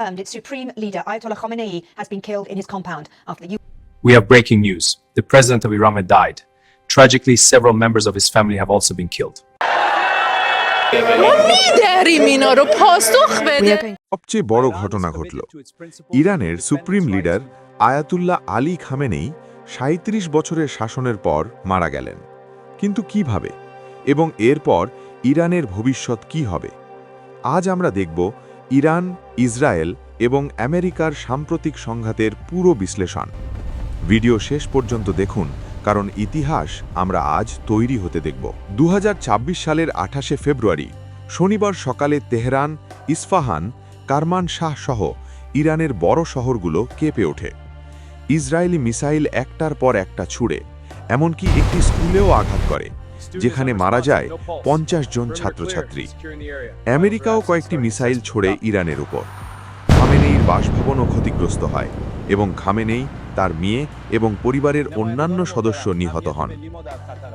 Its supreme leader, Ayatollah Khamenei, has been killed in his compound after the We have breaking news. The president of Iran had died. Tragically, several members of his family have also been killed. সবচেয়ে বড় ঘটনা ঘটল। ইরানের supreme leader Ayatollah Ali Khamenei ৩৭ বছরের শাসনের পর মারা গেলেন। কিন্তু কিভাবে এবং এরপর ইরানের ভবিষ্যৎ কি হবে? আজ আমরা দেখব ইরান, ইসরায়েল এবং আমেরিকার সাম্প্রতিক সংঘাতের পুরো বিশ্লেষণ। ভিডিও শেষ পর্যন্ত দেখুন, কারণ ইতিহাস আমরা আজ তৈরি হতে দেখব। ২০২৬ সালের ২৮শে ফেব্রুয়ারি শনিবার সকালে তেহরান, ইস্ফাহান, কারমানশাহ সহ ইরানের বড় শহরগুলো কেঁপে ওঠে। ইসরায়েলি মিসাইল একটার পর একটা ছুড়ে, এমনকি একটি স্কুলেও আঘাত করে, যেখানে মারা যায় ৫০ জন ছাত্রছাত্রী। আমেরিকাও কয়েকটি মিসাইল ছোড়ে ইরানের উপর। খামেনেইর বাসভবনও ক্ষতিগ্রস্ত হয় এবং খামেনেই, তার মেয়ে এবং পরিবারের অন্যান্য সদস্য নিহত হন।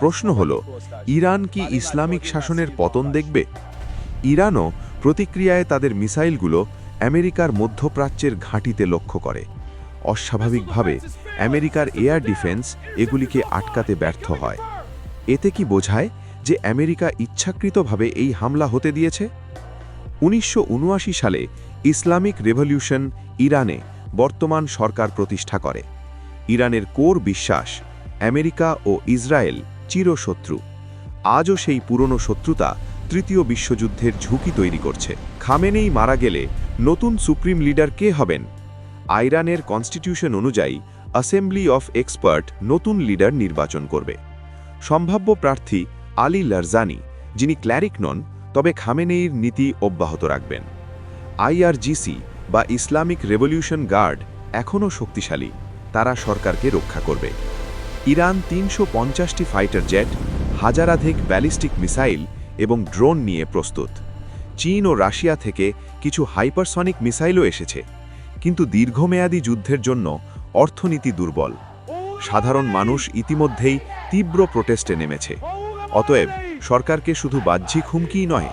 প্রশ্ন হল, ইরান কি ইসলামিক শাসনের পতন দেখবে? ইরানও প্রতিক্রিয়ায় তাদের মিসাইলগুলো আমেরিকার মধ্যপ্রাচ্যের ঘাঁটিতে লক্ষ্য করে। অস্বাভাবিকভাবে আমেরিকার এয়ার ডিফেন্স এগুলিকে আটকাতে ব্যর্থ হয়। এতে কি বোঝায় যে আমেরিকা ইচ্ছাকৃতভাবে এই হামলা হতে দিয়েছে? ১৯৭৯ সালে ইসলামিক রেভলিউশন ইরানে বর্তমান সরকার প্রতিষ্ঠা করে। ইরানের কোর বিশ্বাস, আমেরিকা ও ইসরায়েল চিরশত্রু। আজও সেই পুরনো শত্রুতা তৃতীয় বিশ্বযুদ্ধের ঝুঁকি তৈরি করছে। খামেনেই মারা গেলে নতুন সুপ্রিম লিডার কে হবেন? ইরানের কনস্টিটিউশন অনুযায়ী অ্যাসেম্বলি অফ এক্সপার্ট নতুন লিডার নির্বাচন করবে। সম্ভাব্য প্রার্থী আলী লারজানি, যিনি ক্ল্যারিক নন, তবে খামেনেইর নীতি অব্যাহত রাখবেন। আইআরজিসি বা ইসলামিক রেভলিউশন গার্ড এখনও শক্তিশালী, তারা সরকারকে রক্ষা করবে। ইরান ৩৫০টি ফাইটার জেট, হাজারাধিক ব্যালিস্টিক মিসাইল এবং ড্রোন নিয়ে প্রস্তুত। চীন ও রাশিয়া থেকে কিছু হাইপারসনিক মিসাইলও এসেছে, কিন্তু দীর্ঘমেয়াদী যুদ্ধের জন্য অর্থনীতি দুর্বল। সাধারণ মানুষ ইতিমধ্যেই তীব্র প্রোটেস্টে নেমেছে। অতএব সরকারকে শুধু বাহ্যিক হুমকিই নয়,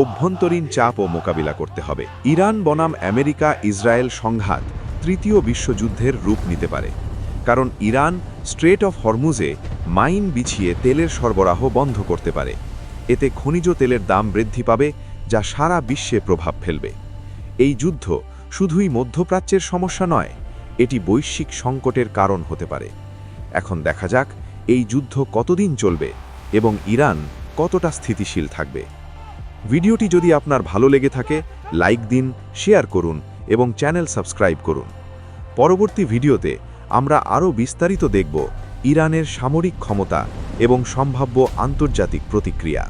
অভ্যন্তরীণ চাপও মোকাবিলা করতে হবে। ইরান বনাম আমেরিকা ইসরায়েল সংঘাত তৃতীয় বিশ্বযুদ্ধের রূপ নিতে পারে, কারণ ইরান স্ট্রেট অফ হরমুজে মাইন বিছিয়ে তেলের সরবরাহ বন্ধ করতে পারে। এতে খনিজ তেলের দাম বৃদ্ধি পাবে, যা সারা বিশ্বে প্রভাব ফেলবে। এই যুদ্ধ শুধুই মধ্যপ্রাচ্যের সমস্যা নয়, এটি বৈশ্বিক সংকটের কারণ হতে পারে। এখন দেখা যাক এই যুদ্ধ কতদিন চলবে এবং ইরান কতটা স্থিতিশীল থাকবে। ভিডিওটি যদি আপনার ভালো লেগে থাকে, লাইক দিন, শেয়ার করুন এবং চ্যানেল সাবস্ক্রাইব করুন। পরবর্তী ভিডিওতে আমরা আরও বিস্তারিত দেখব ইরানের সামরিক ক্ষমতা এবং সম্ভাব্য আন্তর্জাতিক প্রতিক্রিয়া।